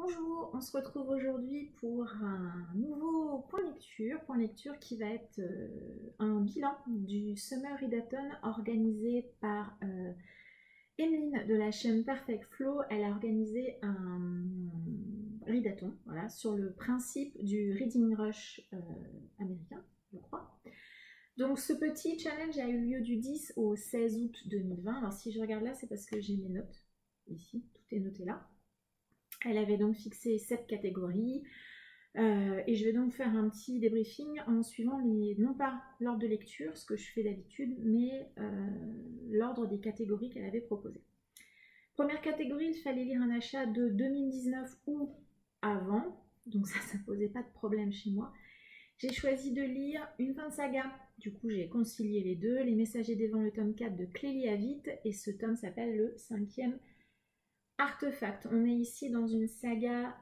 Bonjour, on se retrouve aujourd'hui pour un nouveau point lecture qui va être un bilan du Summer Readathon organisé par Emeline de la chaîne Perfect Flow. Elle a organisé un readathon sur le principe du Reading Rush américain, je crois. Donc ce petit challenge a eu lieu du 10 au 16 août 2020. Alors si je regarde là, c'est parce que j'ai mes notes ici, tout est noté là. Elle avait donc fixé 7 catégories et je vais donc faire un petit débriefing en suivant non pas l'ordre de lecture, ce que je fais d'habitude, mais l'ordre des catégories qu'elle avait proposées. Première catégorie, il fallait lire un achat de 2019 ou avant, donc ça ne posait pas de problème chez moi. J'ai choisi de lire une fin de saga, du coup j'ai concilié les deux, Les Messagers des Vents, le tome 4 de Clélie Avitt, et ce tome s'appelle le 5e Artefact. On est ici dans une saga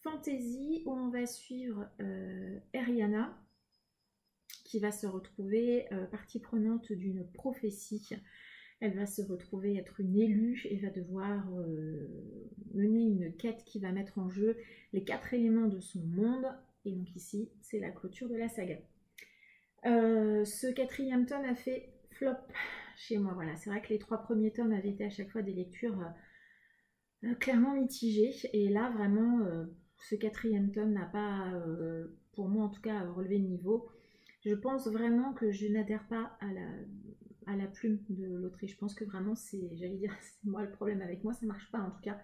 fantasy où on va suivre Eriana qui va se retrouver partie prenante d'une prophétie. Elle va se retrouver être une élue et va devoir mener une quête qui va mettre en jeu les 4 éléments de son monde. Et donc ici, c'est la clôture de la saga. Ce 4e tome a fait flop chez moi. Voilà, c'est vrai que les 3 premiers tomes avaient été à chaque fois des lectures clairement mitigé, et là vraiment ce 4e tome n'a pas pour moi en tout cas relevé le niveau. Je pense vraiment que je n'adhère pas à la plume de l'autrice. Je pense que vraiment c'est moi le problème avec moi, ça marche pas en tout cas.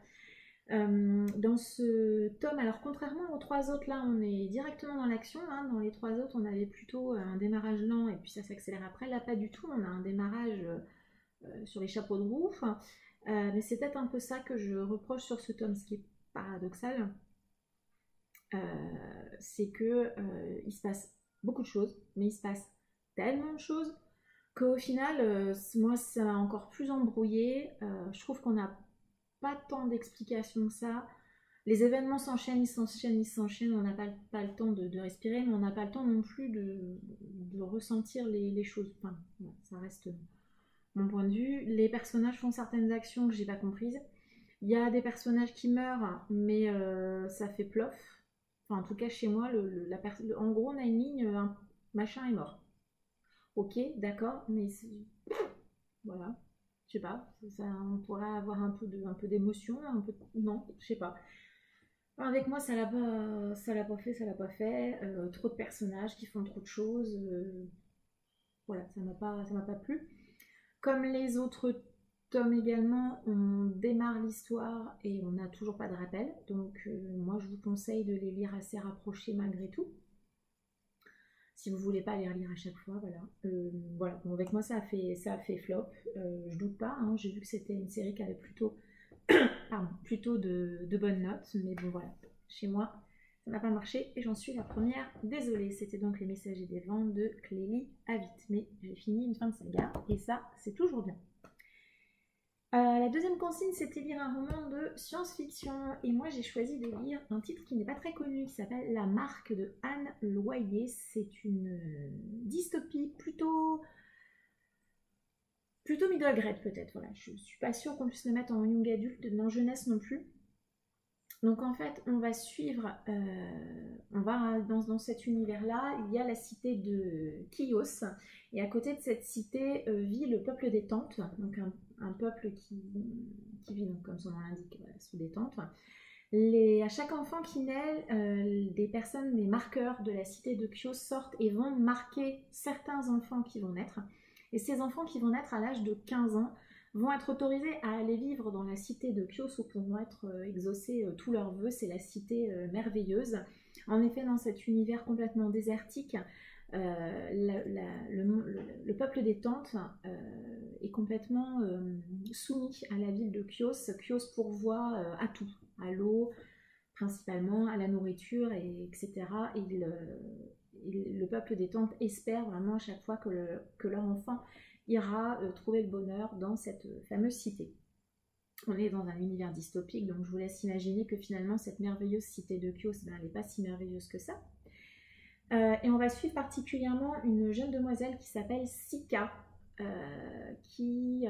Dans ce tome, alors contrairement aux 3 autres, là on est directement dans l'action, hein. Dans les 3 autres on avait plutôt un démarrage lent et puis ça s'accélère après. Là pas du tout, on a un démarrage sur les chapeaux de roue. Mais c'est peut-être un peu ça que je reproche sur ce tome, ce qui est paradoxal, c'est que il se passe beaucoup de choses, mais il se passe tellement de choses qu'au final, moi ça m'a encore plus embrouillé. Je trouve qu'on n'a pas tant d'explications que ça. Les événements s'enchaînent, ils s'enchaînent, on n'a pas le temps de respirer, mais on n'a pas le temps non plus de ressentir les choses. Enfin, ça reste mon point de vue. Les personnages font certaines actions que j'ai pas comprises. Il y a des personnages qui meurent, mais ça fait plof. Enfin, en tout cas, chez moi, en gros, on a une ligne, un machin est mort. Ok, d'accord, mais voilà, je sais pas, on pourrait avoir un peu d'émotion, non, je sais pas. Avec moi, ça l'a pas fait. Trop de personnages qui font trop de choses. Voilà, ça m'a pas plu. Comme les autres tomes également, on démarre l'histoire et on n'a toujours pas de rappel. Donc moi, je vous conseille de les lire assez rapprochés malgré tout. Si vous voulez pas les relire à chaque fois, voilà. Voilà. Bon, avec moi, ça a fait flop. Je doute pas, hein. J'ai vu que c'était une série qui avait plutôt de bonnes notes. Mais bon, voilà. Chez moi, ça n'a pas marché et j'en suis la première. Désolée, c'était donc Les Messagers des Vents de Clélie Avitt. Mais j'ai fini une fin de saga et ça, c'est toujours bien. La deuxième consigne, c'était lire un roman de science-fiction. Et moi, j'ai choisi de lire un titre qui n'est pas très connu, qui s'appelle La Marque de Anne Loyer. C'est une dystopie plutôt middle grade peut-être. Voilà, je ne suis pas sûre qu'on puisse le mettre en young adulte, dans jeunesse non plus. Donc en fait, on va suivre, dans cet univers-là, il y a la cité de Chios, et à côté de cette cité vit le peuple des tentes, donc un peuple qui vit, donc, comme son nom l'indique, voilà, sous des tentes. À chaque enfant qui naît, des marqueurs de la cité de Chios sortent et vont marquer certains enfants qui vont naître. Et ces enfants qui vont naître à l'âge de 15 ans vont être autorisés à aller vivre dans la cité de Chios où pourront être exaucés tous leurs vœux. C'est la cité merveilleuse. En effet, dans cet univers complètement désertique, le peuple des tentes est complètement soumis à la ville de Chios. Chios pourvoit à tout, à l'eau principalement, à la nourriture, etc. Et le peuple des tentes espère vraiment à chaque fois que leur enfant ira trouver le bonheur dans cette fameuse cité. On est dans un univers dystopique, donc je vous laisse imaginer que finalement cette merveilleuse cité de Chios, elle n'est pas si merveilleuse que ça. Et on va suivre particulièrement une jeune demoiselle qui s'appelle Sika, qui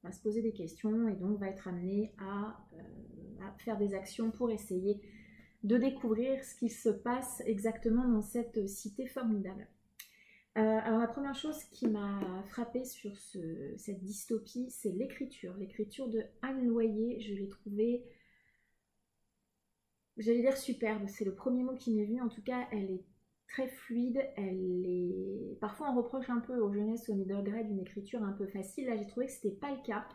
va se poser des questions et donc va être amenée à à faire des actions pour essayer de découvrir ce qui se passe exactement dans cette cité formidable. Alors la première chose qui m'a frappée sur cette dystopie, c'est l'écriture. L'écriture de Anne Loyer, je l'ai trouvée, j'allais dire superbe, c'est le premier mot qui m'est venu. En tout cas, elle est très fluide, parfois on reproche un peu aux jeunesses au middle grade une écriture un peu facile. Là, j'ai trouvé que c'était pas le cas.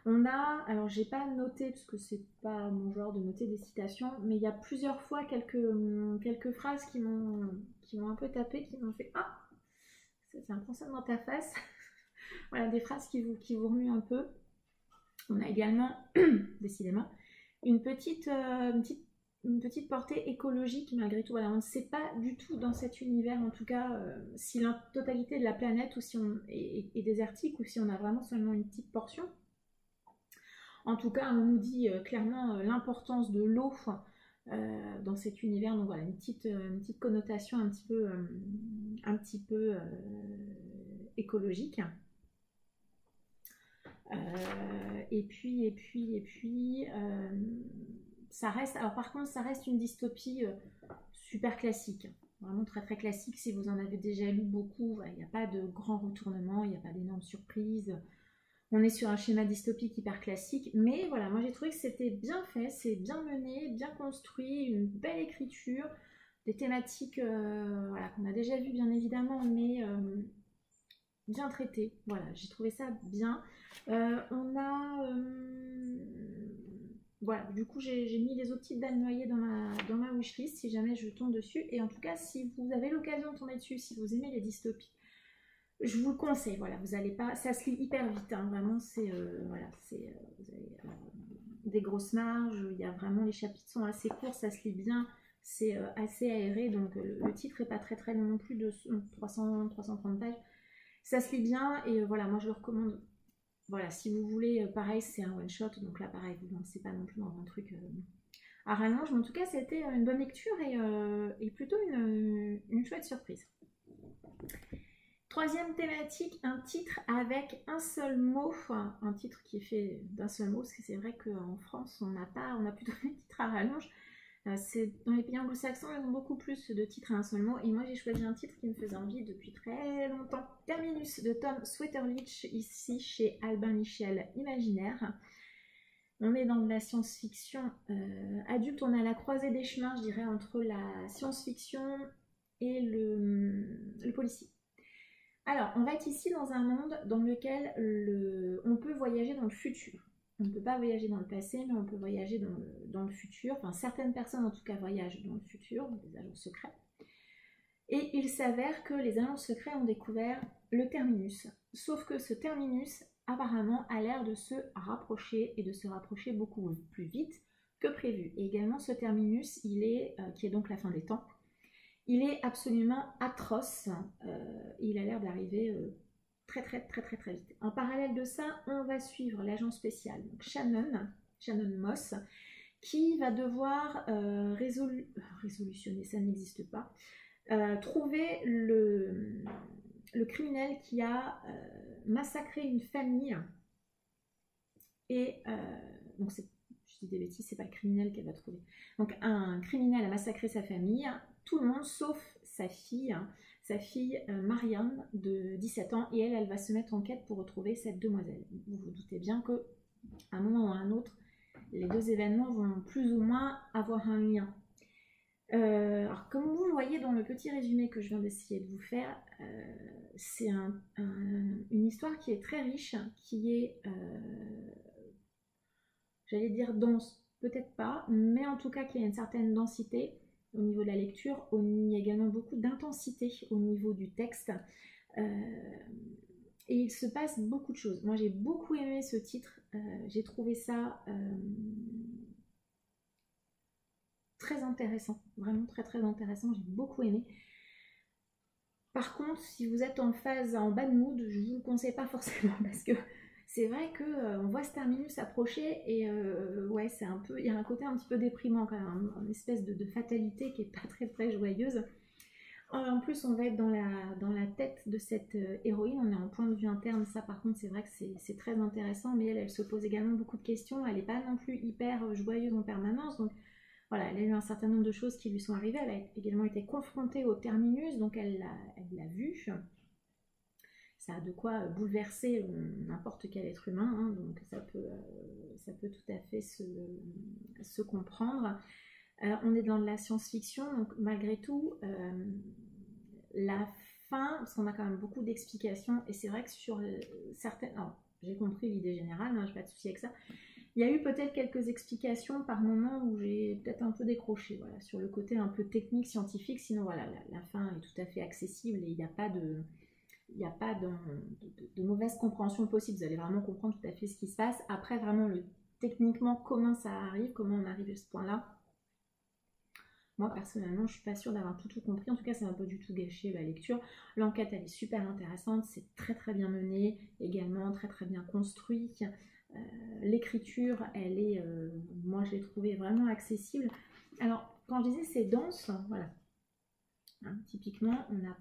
Alors j'ai pas noté parce que c'est pas mon genre de noter des citations, mais il y a plusieurs fois quelques phrases qui m'ont un peu tapé, qui m'ont fait ah, c'est un français dans ta face. Voilà, des phrases qui vous remuent un peu. On a également, décidément, une petite portée écologique malgré tout. Voilà, on ne sait pas du tout dans cet univers, en tout cas, si la totalité de la planète ou si est désertique ou si on a vraiment seulement une petite portion. En tout cas, on nous dit clairement l'importance de l'eau dans cet univers. Donc voilà, une petite connotation un petit peu écologique. Et puis, ça reste. Alors par contre, ça reste une dystopie super classique, vraiment très très classique. Si vous en avez déjà lu beaucoup, il n'y a pas de grand retournement, il n'y a pas d'énormes surprises. On est sur un schéma dystopique hyper classique, mais voilà, moi j'ai trouvé que c'était bien fait, c'est bien mené, bien construit, une belle écriture, des thématiques voilà, qu'on a déjà vues bien évidemment, mais bien traitées. Voilà, j'ai trouvé ça bien. Voilà, du coup j'ai mis les autres titres d'Anne Loyer dans ma wishlist si jamais je tombe dessus. Et en tout cas, si vous avez l'occasion de tomber dessus, si vous aimez les dystopies, je vous le conseille. Voilà, vous allez pas, ça se lit hyper vite, hein, vraiment. Voilà, vous avez des grosses marges. Il y a vraiment, les chapitres sont assez courts, ça se lit bien, c'est assez aéré. Donc le titre est pas très très long non plus, de 330 pages. Ça se lit bien et voilà, moi je le recommande. Voilà, si vous voulez, pareil, c'est un one shot, donc là pareil, vous ne lancez pas non plus dans un truc à rallonge. Mais en tout cas, c'était une bonne lecture et plutôt une chouette surprise. Troisième thématique, un titre avec un seul mot, un titre qui est fait d'un seul mot, parce que c'est vrai qu'en France, on a plutôt des titres à rallonge. Dans les pays anglo-saxons, ils ont beaucoup plus de titres à un seul mot, et moi j'ai choisi un titre qui me faisait envie depuis très longtemps. Terminus de Tom Sweterlich, ici chez Albin Michel Imaginaire. On est dans de la science-fiction adulte, on est à la croisée des chemins, je dirais, entre la science-fiction et le policier. Alors, on va être ici dans un monde dans lequel on peut voyager dans le futur. On ne peut pas voyager dans le passé, mais on peut voyager dans le futur. Enfin, certaines personnes, en tout cas, voyagent dans le futur, les agents secrets. Et il s'avère que les agents secrets ont découvert le terminus. Sauf que ce terminus, apparemment, a l'air de se rapprocher, et de se rapprocher beaucoup plus vite que prévu. Et également, ce terminus, qui est donc la fin des temps, il est absolument atroce. Il a l'air d'arriver très vite. En parallèle de ça, on va suivre l'agent spécial, donc Shannon Moss, qui va devoir résolutionner, ça n'existe pas, trouver le criminel qui a massacré une famille. Et donc je dis des bêtises, c'est pas le criminel qu'elle va trouver. Donc un criminel a massacré sa famille, tout le monde sauf sa fille Marianne de 17 ans, et elle va se mettre en quête pour retrouver cette demoiselle. Vous vous doutez bien que à un moment ou à un autre, les deux événements vont plus ou moins avoir un lien. Alors comme vous le voyez dans le petit résumé que je viens d'essayer de vous faire, c'est une histoire qui est très riche, qui est, j'allais dire dense, peut-être pas, mais en tout cas qui a une certaine densité au niveau de la lecture. Il y a également beaucoup d'intensité au niveau du texte. Et il se passe beaucoup de choses. Moi j'ai beaucoup aimé ce titre, j'ai trouvé ça très intéressant, vraiment très intéressant, j'ai beaucoup aimé. Par contre, si vous êtes en bad mood, je ne vous le conseille pas forcément, parce que c'est vrai qu'on voit ce terminus approcher et ouais, il y a un côté un petit peu déprimant quand même, une espèce de fatalité qui est pas très joyeuse. En plus, on va être dans la tête de cette héroïne, on est en point de vue interne, ça par contre c'est vrai que c'est très intéressant, mais elle se pose également beaucoup de questions, elle n'est pas non plus hyper joyeuse en permanence, donc voilà, elle a eu un certain nombre de choses qui lui sont arrivées, elle a également été confrontée au terminus, donc elle l'a vu, ça a de quoi bouleverser n'importe quel être humain, hein, donc ça peut tout à fait se comprendre. On est dans de la science-fiction, donc malgré tout, la fin, parce qu'on a quand même beaucoup d'explications, et c'est vrai que sur certaines... Alors, j'ai compris l'idée générale, hein, j'ai pas de souci avec ça. Il y a eu peut-être quelques explications par moment où j'ai peut-être un peu décroché, voilà, sur le côté un peu technique, scientifique, sinon voilà, la fin est tout à fait accessible et il n'y a pas de... Il n'y a pas de mauvaise compréhension possible, vous allez vraiment comprendre tout à fait ce qui se passe. Après, vraiment, techniquement, comment ça arrive, comment on arrive à ce point-là, moi, personnellement, je suis pas sûre d'avoir tout compris. En tout cas, ça va pas du tout gâcher la lecture. L'enquête, elle est super intéressante. C'est très, très bien mené. Également, très, très bien construit. L'écriture, elle est... moi, je l'ai trouvée vraiment accessible. Alors, quand je disais c'est dense, voilà. Hein, typiquement, on a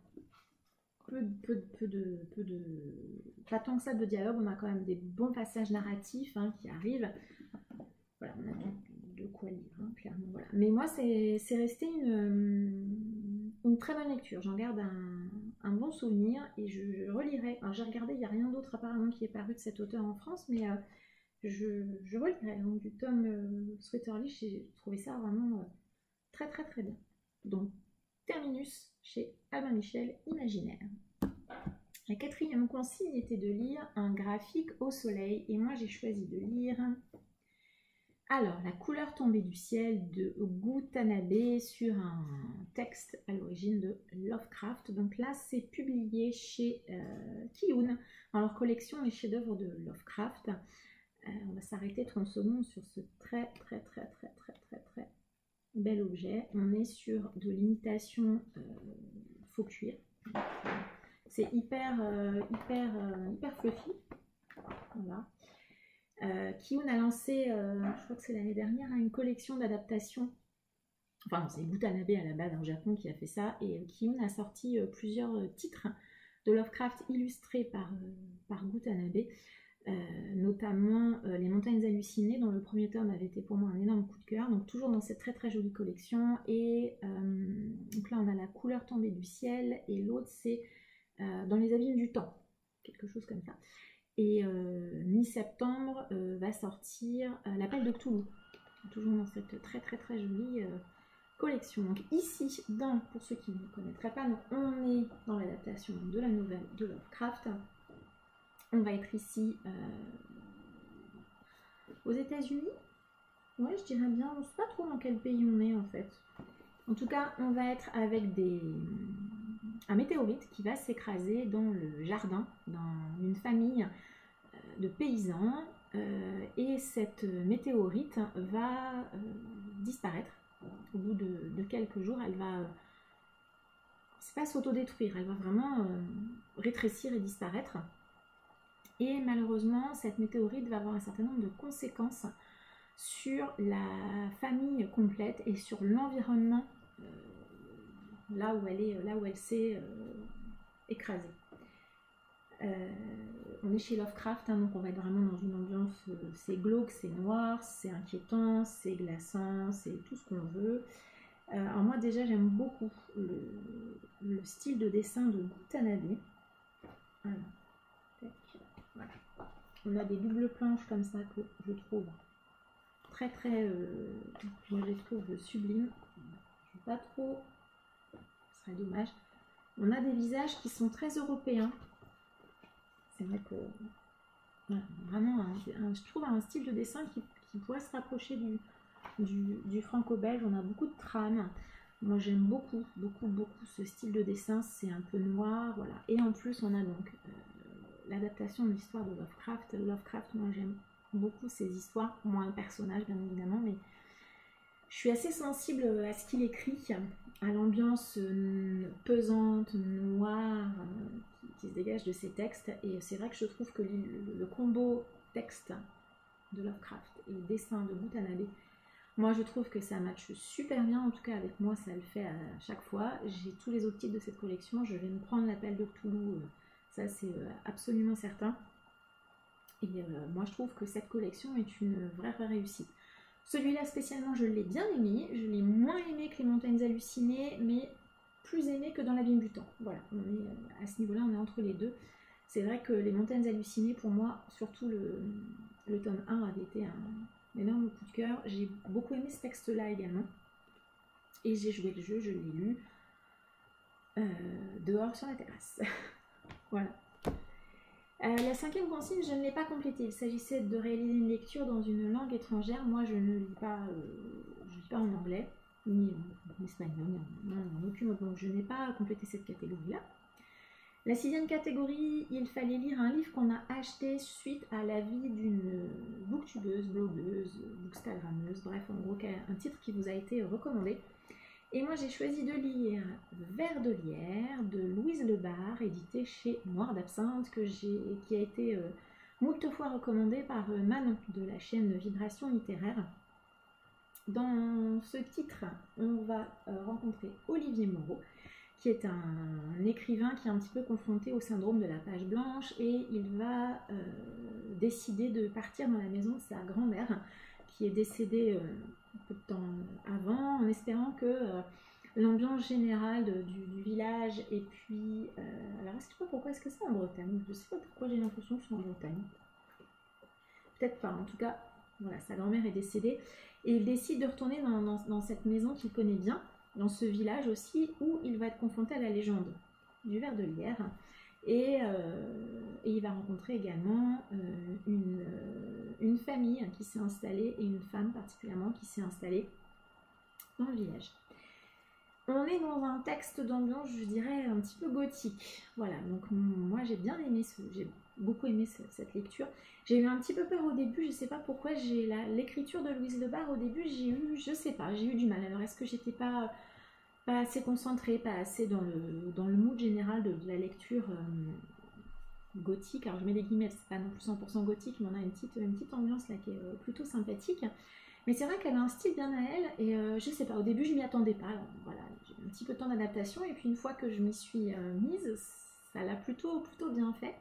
pas tant que ça de dialogue. On a quand même des bons passages narratifs hein, qui arrivent. Voilà, on a de quoi lire, hein, clairement. Voilà. Mais moi, c'est resté une très bonne lecture. J'en garde un bon souvenir et je relirai. Alors, j'ai regardé, il n'y a rien d'autre apparemment qui est paru de cet auteur en France, mais je relirai. Donc, du tome Sweeterly, j'ai trouvé ça vraiment très très très bien. Donc, Terminus chez Albin Michel, Imaginaire. La quatrième consigne était de lire un graphique au soleil et moi j'ai choisi de lire... Alors, La couleur tombée du ciel de Gutanabe sur un texte à l'origine de Lovecraft. Donc là, c'est publié chez Kiyun dans leur collection Les chefs-d'œuvre de Lovecraft. On va s'arrêter 30 secondes sur ce très bel objet. On est sur de l'imitation faux cuir. C'est hyper fluffy. Voilà. Kiyun a lancé, je crois que c'est l'année dernière, une collection d'adaptations. Enfin, c'est Gutanabe à la base, au Japon, qui a fait ça. Et Kiyun a sorti plusieurs titres de Lovecraft illustrés par Gutanabe, notamment Les Montagnes Hallucinées, dont le premier tome avait été pour moi un énorme coup de cœur. Donc, toujours dans cette très jolie collection. Et donc là, on a La couleur tombée du ciel. Et l'autre, c'est Dans les abîmes du temps. Quelque chose comme ça. Et mi-septembre va sortir L'Appel de Cthulhu, toujours dans cette très jolie collection. Donc ici, pour ceux qui ne connaîtraient pas, donc on est dans l'adaptation de la nouvelle de Lovecraft. On va être ici aux États-Unis. Ouais, je dirais bien, on ne sait pas trop dans quel pays on est en fait. En tout cas, on va être avec un météorite qui va s'écraser dans le jardin d'une famille de paysans et cette météorite va disparaître. Au bout de quelques jours, elle va, c'est pas s'autodétruire, elle va vraiment rétrécir et disparaître. Et malheureusement, cette météorite va avoir un certain nombre de conséquences sur la famille complète et sur l'environnement là où elle s'est écrasée. On est chez Lovecraft, hein, donc on va être vraiment dans une ambiance, c'est glauque, c'est noir, c'est inquiétant, c'est glaçant, c'est tout ce qu'on veut. Alors moi déjà j'aime beaucoup le style de dessin de Gutanabe. Voilà. On a des doubles planches comme ça que je trouve très moi je les trouve sublimes. Je ne veux pas trop, ce serait dommage. On a des visages qui sont très européens. C'est vrai que voilà, vraiment je trouve un style de dessin qui pourrait se rapprocher du franco-belge. On a beaucoup de trames. Moi j'aime beaucoup ce style de dessin. C'est un peu noir, voilà. Et en plus on a donc l'adaptation de l'histoire de Lovecraft. Lovecraft, moi j'aime beaucoup ces histoires, moins le personnage bien évidemment, mais je suis assez sensible à ce qu'il écrit, à l'ambiance pesante, noire qui se dégage de ses textes. Et c'est vrai que je trouve que le combo texte de Lovecraft et le dessin de Gutanabe Moi je trouve que ça matche super bien, en tout cas avec moi ça le fait à chaque fois. J'ai tous les autres titres de cette collection, je vais me prendre l'appel de Cthulhu, ça c'est absolument certain. Et moi je trouve que cette collection est une vraie réussite. Celui-là spécialement je l'ai bien aimé, je l'ai moins aimé que les Montagnes Hallucinées, mais plus aimé que dans l'Abîme du Temps. Voilà, on est, à ce niveau-là on est entre les deux. C'est vrai que les Montagnes Hallucinées pour moi, surtout le tome 1 avait été un énorme coup de cœur. J'ai beaucoup aimé ce texte-là également. Et j'ai joué le jeu, je l'ai lu dehors sur la terrasse. Voilà. La 5e consigne, je ne l'ai pas complétée. Il s'agissait de réaliser une lecture dans une langue étrangère. Moi, je ne lis pas, en anglais, ni en espagnol, ni en aucune autre langue. Je n'ai pas complété cette catégorie-là. La 6e catégorie, il fallait lire un livre qu'on a acheté suite à l'avis d'une booktubeuse, blogueuse, bookstagrammeuse, bref, en gros, un titre qui vous a été recommandé. Et moi, j'ai choisi de lire Vers de lierre de Louise Lebar, édité chez Noir d'Absinthe, qui a été moult fois recommandé par Manon de la chaîne Vibration littéraire. Dans ce titre, on va rencontrer Olivier Moreau, qui est un écrivain qui est un petit peu confronté au syndrome de la page blanche, et il va décider de partir dans la maison de sa grand-mère, qui est décédée un peu de temps avant, en espérant que l'ambiance générale du village, et puis... alors, je ne sais pas pourquoi est-ce que c'est en Bretagne, je ne sais pas pourquoi j'ai l'impression que c'est en Bretagne. Peut-être pas, en tout cas, voilà, sa grand-mère est décédée, et il décide de retourner dans cette maison qu'il connaît bien, dans ce village aussi, où il va être confronté à la légende du ver de lierre, et il va rencontrer également une famille qui s'est installée, et une femme particulièrement qui s'est installée dans le village. On est dans un texte d'ambiance, je dirais, un petit peu gothique. Voilà, donc moi j'ai bien aimé, j'ai beaucoup aimé cette lecture. J'ai eu un petit peu peur au début, je sais pas pourquoi, l'écriture de Louise Lebar au début, j'ai eu du mal. Alors est-ce que j'étais pas assez concentrée, pas assez dans le mood général de la lecture gothique. Alors je mets des guillemets, c'est pas non plus 100% gothique, mais on a une petite ambiance là qui est plutôt sympathique. Mais c'est vrai qu'elle a un style bien à elle, et je sais pas, au début je m'y attendais pas. Alors, voilà, j'ai eu un petit peu de temps d'adaptation, et puis une fois que je m'y suis mise, ça l'a plutôt bien fait.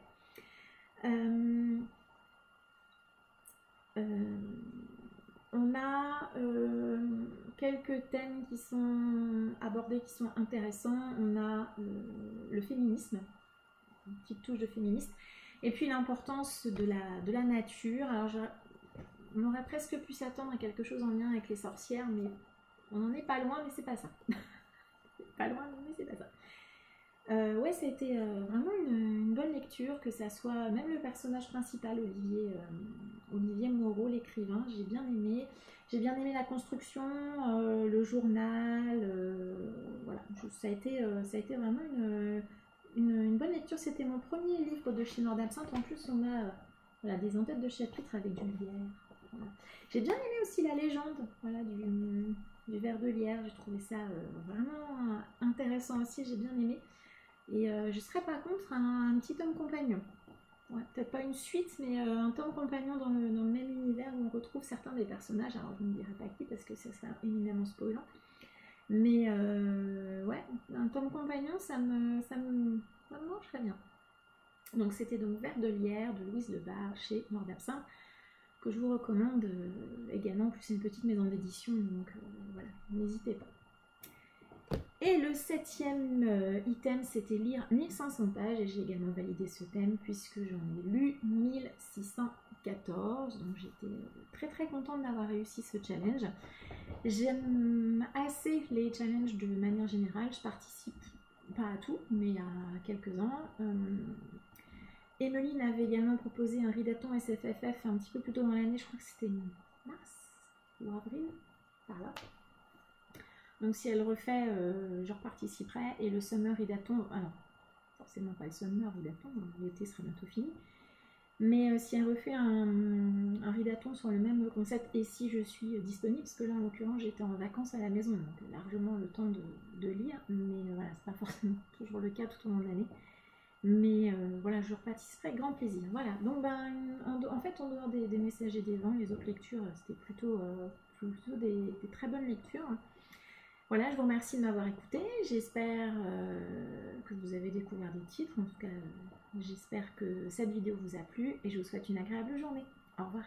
On a quelques thèmes qui sont abordés, qui sont intéressants. On a le féminisme, une petite touche de féministe, et puis l'importance de la nature. Alors on aurait presque pu s'attendre à quelque chose en lien avec les sorcières, mais on n'en est pas loin, mais c'est pas ça. Pas loin, mais c'est pas ça. Ouais, ça a été vraiment une bonne lecture, que ça soit même le personnage principal, Olivier Moreau, l'écrivain, j'ai bien aimé. J'ai bien aimé la construction, le journal, voilà, ça a été vraiment une bonne lecture. C'était mon premier livre de chez Noir d'Absinthe. En plus, on a voilà, des en-têtes de chapitres avec du lierre. Voilà. J'ai bien aimé aussi la légende, voilà, du ver de lierre. J'ai trouvé ça vraiment intéressant aussi, j'ai bien aimé. Et je serais pas contre un petit tome compagnon. Ouais, peut-être pas une suite, mais un tome compagnon dans le même univers où on retrouve certains des personnages. Alors je ne dirai pas qui parce que ça serait éminemment spoilant. Mais ouais, un tome compagnon, ça me marcherait bien. Donc c'était donc Vers de lierre de Louise Lebar chez Noir d'Absinthe, que je vous recommande également. En plus c'est une petite maison d'édition, donc voilà, n'hésitez pas. Et le 7e item, c'était lire 1500 pages, et j'ai également validé ce thème puisque j'en ai lu 1614, donc j'étais très très contente d'avoir réussi ce challenge. J'aime assez les challenges de manière générale, je participe pas à tout, mais à quelques-uns. Emeline avait également proposé un ridathon SFFF un petit peu plus tôt dans l'année, je crois que c'était mars ou avril, par là. Donc si elle refait, je reparticiperai. Et le Summer Ridathon, alors forcément pas le Summer Ridathon, l'été sera bientôt fini. Mais si elle refait un ridathon sur le même concept, et si je suis disponible, parce que là en l'occurrence j'étais en vacances à la maison, donc largement le temps de lire, mais voilà, c'est pas forcément toujours le cas tout au long de l'année. Mais voilà, je reparticiperai avec grand plaisir. Voilà, donc ben, en fait, en dehors des messagers des vents, les autres lectures, c'était plutôt des très bonnes lectures. Voilà, je vous remercie de m'avoir écouté. J'espère que vous avez découvert des titres. En tout cas, j'espère que cette vidéo vous a plu et je vous souhaite une agréable journée. Au revoir.